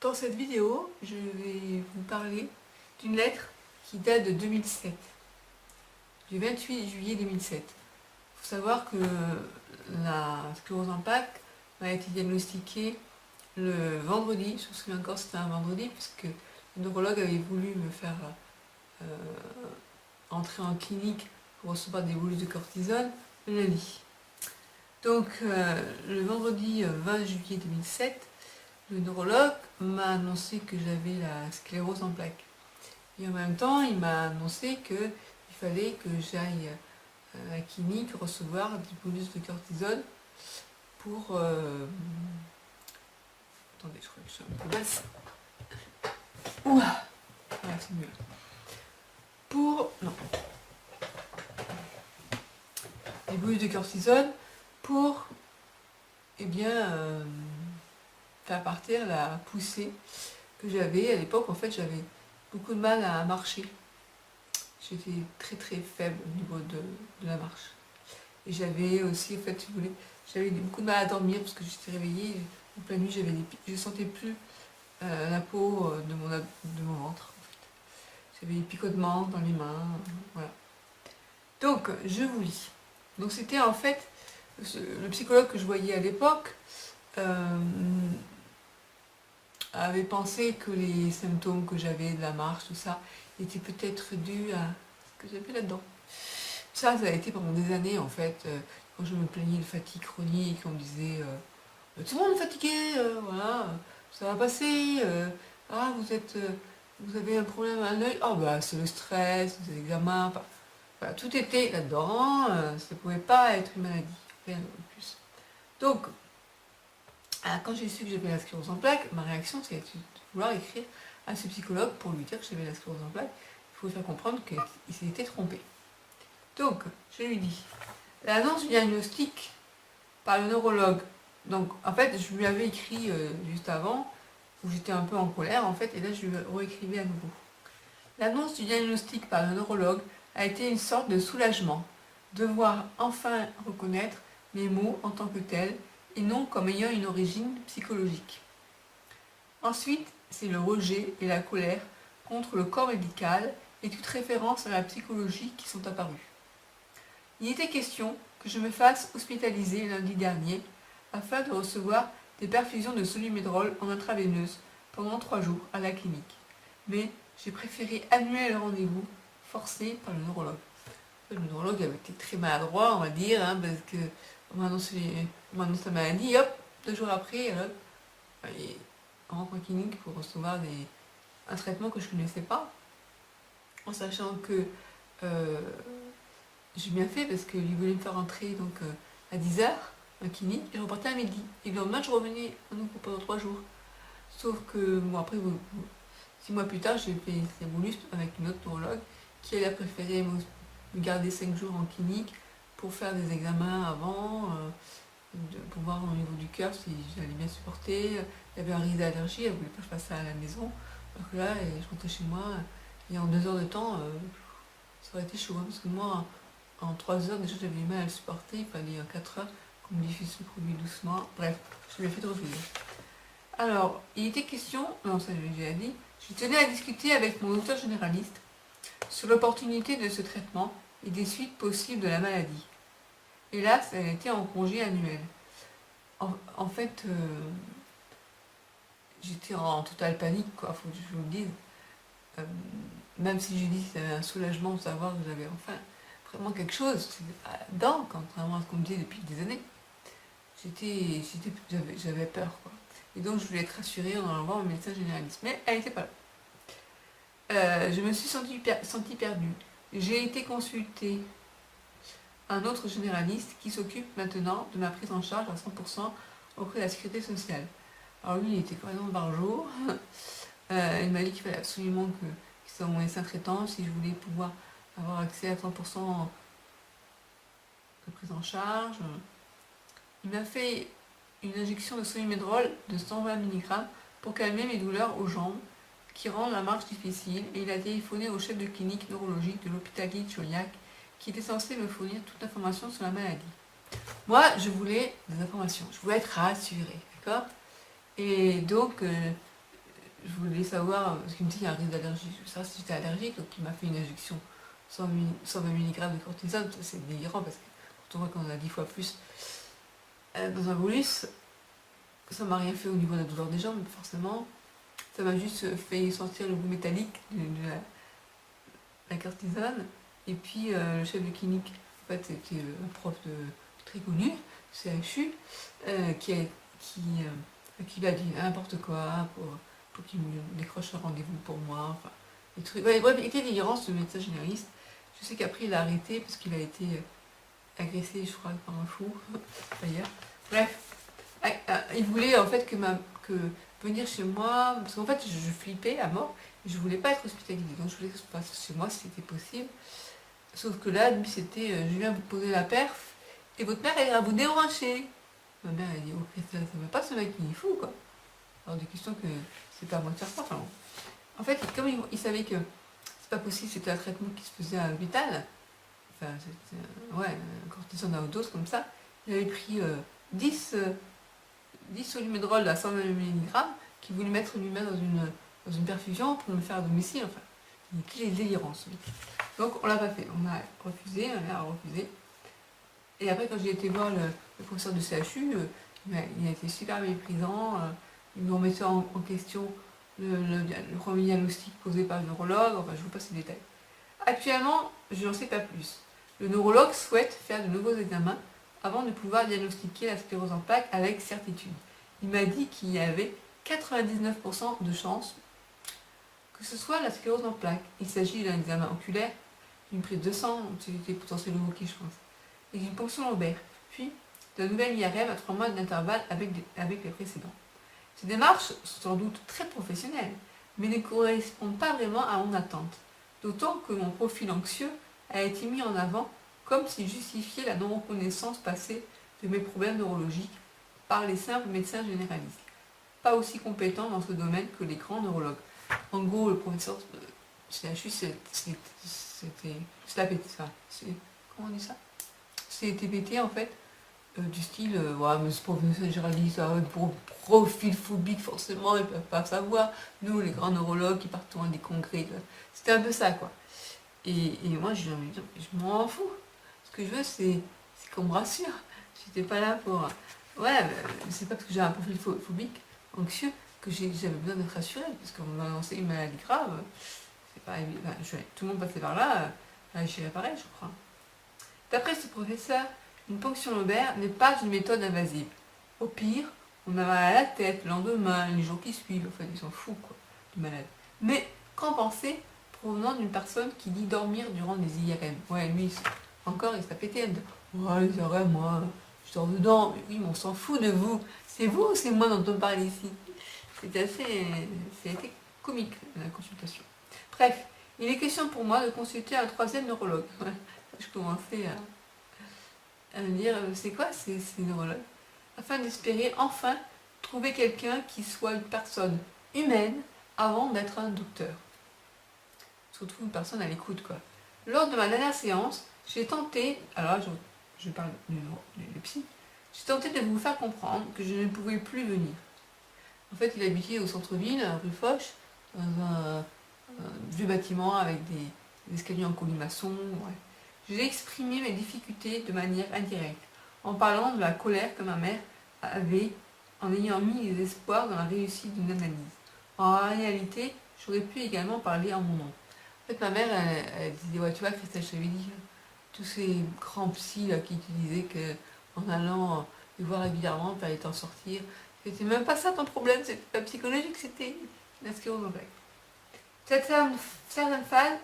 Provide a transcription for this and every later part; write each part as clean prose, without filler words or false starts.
Dans cette vidéo, je vais vous parler d'une lettre qui date de 2007, du 28 juillet 2007. Il faut savoir que la sclérose en plaques m'a été diagnostiquée le vendredi. Je me souviens encore, c'était un vendredi, puisque le neurologue avait voulu me faire entrer en clinique pour recevoir des boules de cortisone le lundi. Donc, le vendredi 20 juillet 2007, le neurologue m'a annoncé que j'avais la sclérose en plaques. Et en même temps, il m'a annoncé qu'il fallait que j'aille à la clinique recevoir des bolus de cortisone pour... Attendez, je crois que je suis un peu basse. Ouah, voilà, c'est mieux. Pour... Non. Des bolus de cortisone pour... Eh bien... faire partir la poussée que j'avais. À l'époque, en fait, j'avais beaucoup de mal à marcher. J'étais très très faible au niveau de la marche. Et j'avais aussi, en fait, si vous voulez, j'avais beaucoup de mal à dormir parce que j'étais réveillée en pleine nuit, je ne sentais plus la peau de mon ventre. En fait. J'avais des picotements dans les mains, voilà. Donc, je vous lis. Donc, c'était en fait le psychologue que je voyais à l'époque. Avait pensé que les symptômes que j'avais de la marche, tout ça, étaient peut-être dus à ce que j'avais là-dedans. Ça a été pendant des années, en fait. Quand je me plaignais de fatigue chronique, on me disait tout le monde est fatigué, voilà, ça va passer. Ah, vous avez un problème à l'œil. Ah, bah, c'est le stress, les examens. Voilà, tout était là-dedans. Ça ne pouvait pas être une maladie, rien de plus. Donc, quand j'ai su que j'avais la sclérose en plaques, ma réaction c'est de vouloir écrire à ce psychologue pour lui dire que j'avais la sclérose en plaques. Il faut lui faire comprendre qu'il s'était trompé. Donc, je lui dis, l'annonce du diagnostic par le neurologue. Donc, en fait, je lui avais écrit juste avant, où j'étais un peu en colère, en fait, et là, je lui réécrivais à nouveau. L'annonce du diagnostic par le neurologue a été une sorte de soulagement, de voir enfin reconnaître mes mots en tant que tels, et non comme ayant une origine psychologique. Ensuite, c'est le rejet et la colère contre le corps médical et toute référence à la psychologie qui sont apparus. Il était question que je me fasse hospitaliser lundi dernier afin de recevoir des perfusions de Solu-Médrol en intraveineuse pendant 3 jours à la clinique. Mais j'ai préféré annuler le rendez-vous forcé par le neurologue. Le neurologue avait été très maladroit, on va dire, parce que on m'annonce la maladie, hop, 2 jours après, on rentre en clinique pour recevoir un traitement que je ne connaissais pas, en sachant que j'ai bien fait parce qu'il voulait me faire rentrer donc, à 10h en clinique et je repartais à midi. Et le lendemain, je revenais à nouveau pendant 3 jours. Sauf que, bon, après, 6 mois plus tard, j'ai fait ces bonus avec une autre neurologue qui elle a préféré me garder 5 jours en clinique pour faire des examens avant, pour voir au niveau du cœur si j'allais bien supporter. Il y avait un risque d'allergie, elle ne voulait pas que je fasse ça à la maison. Alors que là, je rentrais chez moi et en 2 heures de temps, ça aurait été chaud. Parce que moi, en 3 heures, déjà j'avais du mal à le supporter. Il fallait en 4 heures qu'on me diffuse le produit doucement. Bref, je lui ai fait de refuser. Alors, il était question, non ça j'ai déjà dit, je tenais à discuter avec mon docteur généraliste sur l'opportunité de ce traitement et des suites possibles de la maladie. Hélas, elle était en congé annuel. En fait, j'étais en totale panique, quoi, faut que je vous le dise. Même si j'ai dit que c'était un soulagement de savoir que j'avais enfin vraiment quelque chose, c'était pas là-dedans, contrairement à ce qu'on me disait depuis des années. J'avais peur, quoi. Et donc je voulais être rassurée en allant voir mon médecin généraliste. Mais elle n'était pas là. Je me suis sentie perdue. J'ai été consultée un autre généraliste qui s'occupe maintenant de ma prise en charge à 100% auprès de la sécurité sociale. Alors lui, il était quand même barjot. Il m'a dit qu'il fallait absolument que soit mon médecin traitant si je voulais pouvoir avoir accès à 100% de prise en charge. Il m'a fait une injection de Solu-Médrol de 120 mg pour calmer mes douleurs aux jambes qui rendent la marche difficile, et il a téléphoné au chef de clinique neurologique de l'hôpital Guy de Chauliac qui était censé me fournir toute information sur la maladie. Moi, je voulais des informations, je voulais être rassurée, d'accord? Et donc, je voulais savoir, parce qu'il me dit qu'il y a un risque d'allergie, je veux savoir si j'étais allergique, donc il m'a fait une injection 120 mg de cortisone, ça c'est délirant parce que quand on voit qu'on a 10 fois plus dans un bolus, ça m'a rien fait au niveau de la douleur des jambes, forcément. Ça m'a juste fait sentir le goût métallique de la cortisone. Et puis le chef de clinique, en fait, c'était un prof très connu, CHU, qui m'a dit n'importe quoi pour qu'il me décroche un rendez-vous pour moi. Enfin, des trucs. Ouais, bref, il était délirant ce médecin généraliste. Je sais qu'après il a arrêté parce qu'il a été agressé, je crois, par un fou, d'ailleurs. Bref, il voulait en fait que venir chez moi, parce qu'en fait je flippais à mort, et je voulais pas être hospitalisée, donc je voulais que ça se passe chez moi si c'était possible. Sauf que là, lui, c'était je viens vous poser la perf, et votre mère, elle ira vous déhancher. Ma mère, elle dit, ok, ça va pas ce mec, il est fou, quoi. Alors, des questions que c'est pas à moi de faire ça. Enfin, en fait, comme il savait que c'est pas possible, c'était un traitement qui se faisait à l'hôpital, enfin, c'était, un cortisone à haute dose comme ça, il avait pris 10 solumedrol à 120 mg qu'il voulait mettre lui-même dans une perfusion pour me faire à domicile. Enfin, il est délirant, celui. Donc, on l'a pas fait. On a refusé, ma mère a refusé. Et après, quand j'ai été voir le professeur de CHU, il a été super méprisant. Il me remettait en question le premier diagnostic posé par le neurologue. Enfin, je vous passe les détails. Actuellement, je n'en sais pas plus. Le neurologue souhaite faire de nouveaux examens avant de pouvoir diagnostiquer la sclérose en plaques avec certitude. Il m'a dit qu'il y avait 99% de chances que ce soit la sclérose en plaques. Il s'agit d'un examen oculaire, d'une prise de sang, c'était potentiellement ok, je pense, et d'une ponction lombaire, puis d'un nouvel IRM à 3 mois d'intervalle avec les précédents. Ces démarches sont sans doute très professionnelles, mais ne correspondent pas vraiment à mon attente, d'autant que mon profil anxieux a été mis en avant comme s'il justifiait la non-reconnaissance passée de mes problèmes neurologiques par les simples médecins généralistes, pas aussi compétents dans ce domaine que les grands neurologues. En gros, le professeur CHU, c'était la pété, ça. Comment on dit ça? C'était pété en fait, du style, ouais, mais ce professeur généraliste, pour profil phobique, forcément, ils ne peuvent pas savoir. Nous, les grands neurologues qui partent dans des congrès, c'était un peu ça, quoi. Et moi, je m'en fous. Ce que je veux, c'est qu'on me rassure. J'étais pas là pour. Ouais, c'est pas parce que j'ai un profil phobique, anxieux, que j'avais besoin d'être rassurée, parce qu'on m'a annoncé une maladie grave. C'est pas évident. Tout le monde passait par là, j'irais pareil, je crois. D'après ce professeur, une ponction lombaire n'est pas une méthode invasive. Au pire, on a mal à la tête le lendemain, les jours qui suivent, enfin, ils s'en foutent, quoi, du malade. Mais qu'en penser provenant d'une personne qui dit dormir durant des IRM? Ouais, lui, encore, il s'est pété. Ouais, les IRM, moi, je dors dedans. Mais oui, mais on s'en fout de vous. C'est vous ou c'est moi dont on parle ici? C'était comique, la consultation. Bref, il est question pour moi de consulter un troisième neurologue. Je commençais à me dire, c'est quoi ces neurologues? Afin d'espérer enfin trouver quelqu'un qui soit une personne humaine avant d'être un docteur. Surtout une personne à l'écoute, quoi. Lors de ma dernière séance, j'ai tenté, alors je parle du psy, j'ai tenté de vous faire comprendre que je ne pouvais plus venir. En fait, il habitait au centre-ville, rue Foch, dans un vieux bâtiment avec des escaliers en colimaçon. Ouais. J'ai exprimé mes difficultés de manière indirecte, en parlant de la colère que ma mère avait, en ayant mis les espoirs dans la réussite d'une analyse. En réalité, j'aurais pu également parler en mon nom. En fait, ma mère, elle disait, ouais, tu vois, Christelle, je t'avais dit, tous ces grands psys là, qui te disaient qu'en allant les voir régulièrement, tu allais t'en sortir. C'était même pas ça ton problème, c'était pas psychologique, c'était la sclérose en plaques. Certaines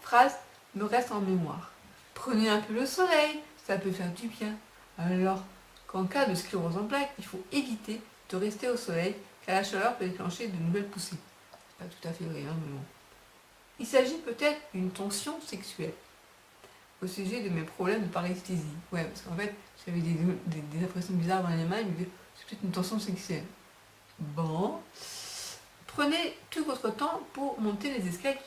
phrases me restent en mémoire. Prenez un peu le soleil, ça peut faire du bien. Alors qu'en cas de sclérose en plaques, il faut éviter de rester au soleil, car la chaleur peut déclencher de nouvelles poussées. Pas tout à fait vrai, hein, mais bon. Il s'agit peut-être d'une tension sexuelle au sujet de mes problèmes de paresthésie. Ouais, parce qu'en fait, j'avais des impressions bizarres dans les mains, il me disait, c'est peut-être une tension sexuelle. Bon. Prenez tout votre temps pour monter les escaliers.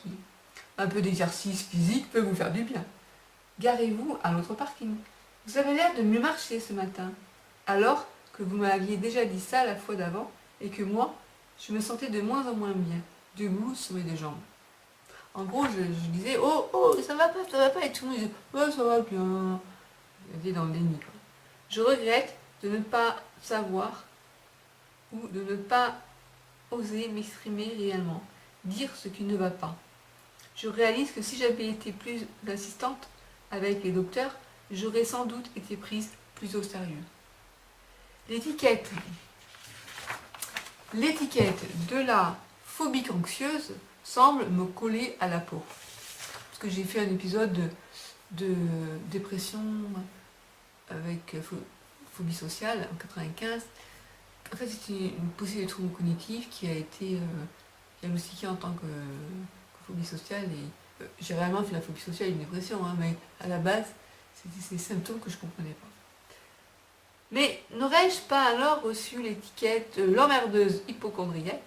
Un peu d'exercice physique peut vous faire du bien. Garez-vous à l'autre parking. Vous avez l'air de mieux marcher ce matin, alors que vous m'aviez déjà dit ça la fois d'avant et que moi, je me sentais de moins en moins bien. debout sur mes deux jambes. En gros, je disais, oh, oh, ça va pas, et tout le monde disait, oh, ça va bien. J'étais dans le déni, quoi. Je regrette de ne pas savoir ou de ne pas oser m'exprimer réellement, dire ce qui ne va pas. Je réalise que si j'avais été plus assistante avec les docteurs, j'aurais sans doute été prise plus au sérieux. L'étiquette. L'étiquette de la phobie anxieuse semble me coller à la peau. Parce que j'ai fait un épisode de dépression avec phobie sociale en 95. En fait, c'était une poussée de troubles cognitifs qui a été diagnostiquée en tant que phobie sociale. Et j'ai réellement fait la phobie sociale et une dépression, hein, mais à la base, c'était ces symptômes que je ne comprenais pas. Mais n'aurais-je pas alors reçu l'étiquette l'emmerdeuse hypochondriaque?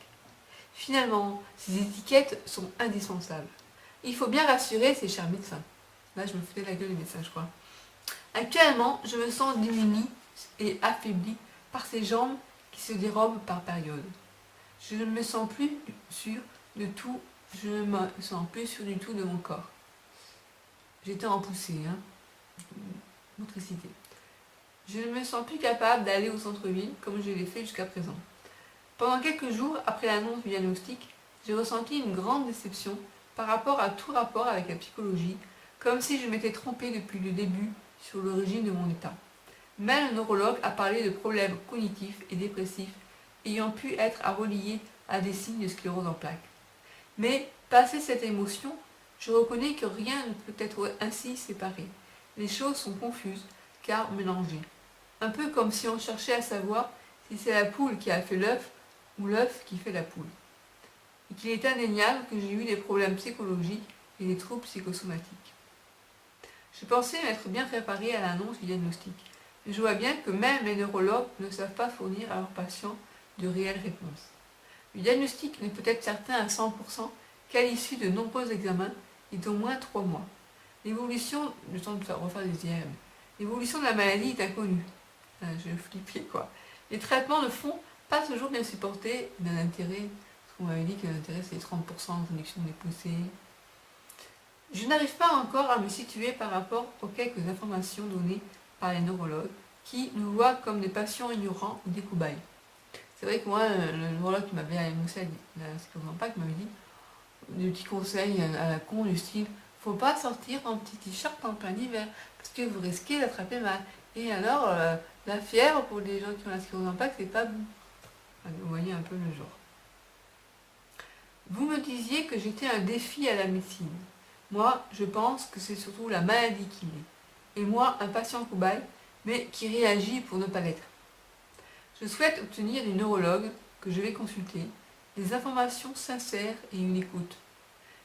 Finalement, ces étiquettes sont indispensables. Il faut bien rassurer ces chers médecins. Là, je me foutais de la gueule des médecins, je crois. Actuellement, je me sens démunie et affaiblie par ces jambes qui se dérobent par période. Je ne me sens plus sûre de tout, je ne me sens plus sûre du tout de mon corps. J'étais en poussée, hein. Motricité. Je ne me sens plus capable d'aller au centre-ville comme je l'ai fait jusqu'à présent. Pendant quelques jours après l'annonce du diagnostic, j'ai ressenti une grande déception par rapport à tout rapport avec la psychologie, comme si je m'étais trompée depuis le début sur l'origine de mon état. Même le neurologue a parlé de problèmes cognitifs et dépressifs ayant pu être à relier à des signes de sclérose en plaques. Mais, passé cette émotion, je reconnais que rien ne peut être ainsi séparé. Les choses sont confuses, car mélangées. Un peu comme si on cherchait à savoir si c'est la poule qui a fait l'œuf ou l'œuf qui fait la poule. Et qu'il est indéniable que j'ai eu des problèmes psychologiques et des troubles psychosomatiques. Je pensais m'être bien préparée à l'annonce du diagnostic, mais je vois bien que même les neurologues ne savent pas fournir à leurs patients de réelles réponses. Le diagnostic ne peut être certain à 100% qu'à l'issue de nombreux examens et d'au moins 3 mois. L'évolution, le temps de refaire des IRM, l'évolution de la maladie est inconnue. Je flippais, quoi. Les traitements ne font pas toujours bien supporter d'un intérêt, parce qu'on m'avait dit que l'intérêt c'est 30% de réduction des poussées. Je n'arrive pas encore à me situer par rapport aux quelques informations données par les neurologues qui nous voient comme des patients ignorants ou des cobayes. C'est vrai que moi, le neurologue qui m'avait annoncé la sclérose en plaques m'avait dit des petits conseils à la con du style faut pas sortir en petit t-shirt en plein hiver parce que vous risquez d'attraper mal. Et alors, la fièvre pour les gens qui ont la sclérose en plaques, c'est pas bon. Enfin, vous voyez un peu le genre. Vous me disiez que j'étais un défi à la médecine. Moi, je pense que c'est surtout la maladie qui l'est. Et moi, un patient cobaye, mais qui réagit pour ne pas l'être. Je souhaite obtenir du neurologue que je vais consulter des informations sincères et une écoute,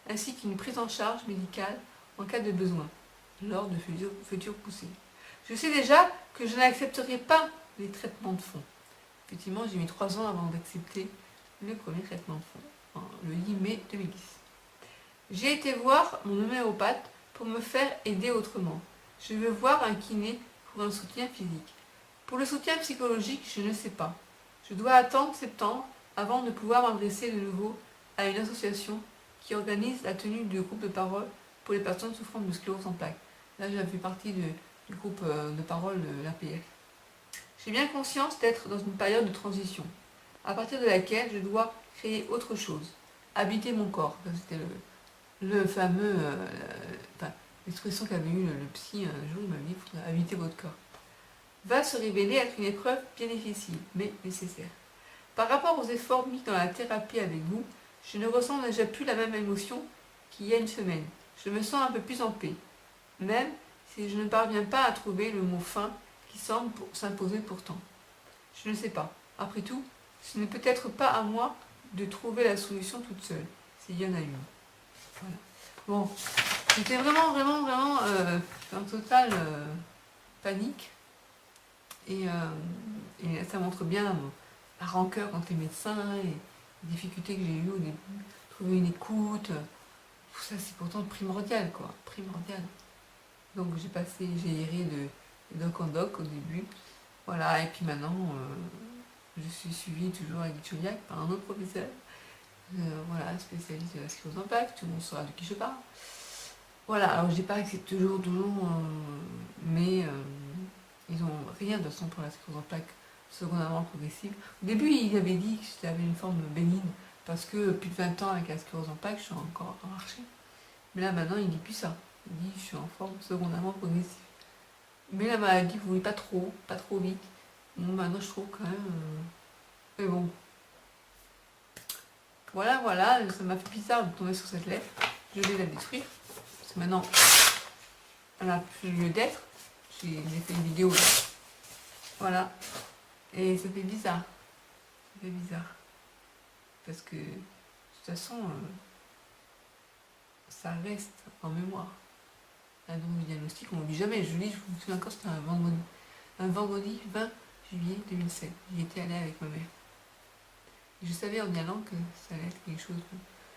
ainsi qu'une prise en charge médicale en cas de besoin, lors de futures poussées. Je sais déjà que je n'accepterai pas les traitements de fond. Effectivement, j'ai mis 3 ans avant d'accepter le premier traitement de fond, le 10 mai 2010. J'ai été voir mon homéopathe pour me faire aider autrement. Je veux voir un kiné pour un soutien physique. Pour le soutien psychologique, je ne sais pas. Je dois attendre septembre avant de pouvoir m'adresser de nouveau à une association qui organise la tenue de groupes de parole pour les personnes souffrant de sclérose en plaques. Là, j'ai fait partie du groupe de parole de l'APF. J'ai bien conscience d'être dans une période de transition, à partir de laquelle je dois créer autre chose, habiter mon corps. C'était le fameux, l'expression qu'avait eue le psy un jour, il m'avait dit qu'il faudrait habiter votre corps. Va se révéler être une épreuve bien difficile, mais nécessaire. Par rapport aux efforts mis dans la thérapie avec vous, je ne ressens déjà plus la même émotion qu'il y a une semaine. Je me sens un peu plus en paix, même si je ne parviens pas à trouver le mot fin qui semble s'imposer pourtant. Je ne sais pas. Après tout, ce n'est peut-être pas à moi de trouver la solution toute seule, s'il y en a une. Voilà. Bon, j'étais vraiment en totale panique. Et ça montre bien la rancœur entre les médecins et les difficultés que j'ai eues au début. Trouver une écoute, tout ça c'est pourtant primordial, quoi. Primordial. Donc j'ai erré de doc en doc au début. Voilà, et puis maintenant, je suis suivie toujours avec Chauliac par un autre professeur. Voilà, spécialiste de la sclérose en plaques, tout le monde saura de qui je parle. Voilà, alors je dis pas que c'est toujours, mais ils ont rien de toute façon pour la sclérose en plaques secondairement progressive. Au début, il avait dit que j'avais une forme bénigne, parce que plus de 20 ans avec la sclérose en plaques, je suis encore en marché. Mais là, maintenant, il dit plus ça. Il dit je suis en forme secondairement progressive. Mais la maladie, vous voulez pas trop vite. Bon, maintenant, je trouve quand même. Mais bon. Voilà, voilà, ça m'a fait bizarre de tomber sur cette lettre. Je vais la détruire. Parce que maintenant, elle n'a plus lieu d'être. J'ai fait une vidéo là. Voilà. Et ça fait bizarre. Ça fait bizarre. Parce que, de toute façon, ça reste en mémoire. Donc, le diagnostic, on n'oublie jamais. Je lis, je me souviens encore, c'était un vendredi. Un vendredi 20 juillet 2007. J'y étais allée avec ma mère. Et je savais en y allant que ça allait être quelque chose.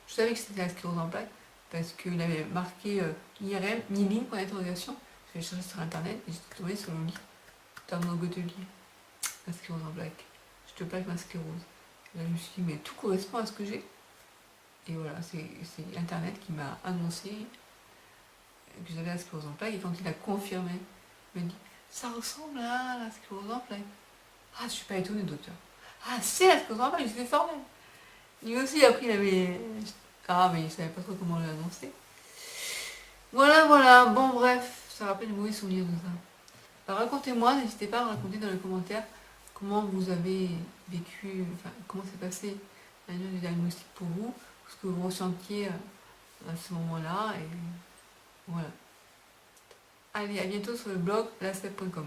Je savais que c'était la sclérose en plaques parce qu'il avait marqué IRM, Niling, point d'interrogation. J'ai cherché sur internet et j'étais tombée sur le livre d'Arnaud Godelier, la sclérose en plaques. Je te plaque ma sclérose. Et là, je me suis dit, mais tout correspond à ce que j'ai. Et voilà, c'est internet qui m'a annoncé que j'avais la sclérose en plaques et quand il a confirmé, il m'a dit, ça ressemble à la sclérose en plaques. Ah, je suis pas étonnée, docteur. Ah, c'est la sclérose en plaques, j'étais formée. Lui aussi, après, il avait. Ah, mais il savait pas trop comment l'annoncer. Voilà, voilà. Bon, bref, ça rappelle des mauvais souvenirs de ça. Alors, racontez-moi, n'hésitez pas à me raconter dans les commentaires comment vous avez vécu, enfin, comment s'est passé l'année du diagnostic pour vous, ce que vous ressentiez à ce moment-là, et voilà. Allez, à bientôt sur le blog lasep.com.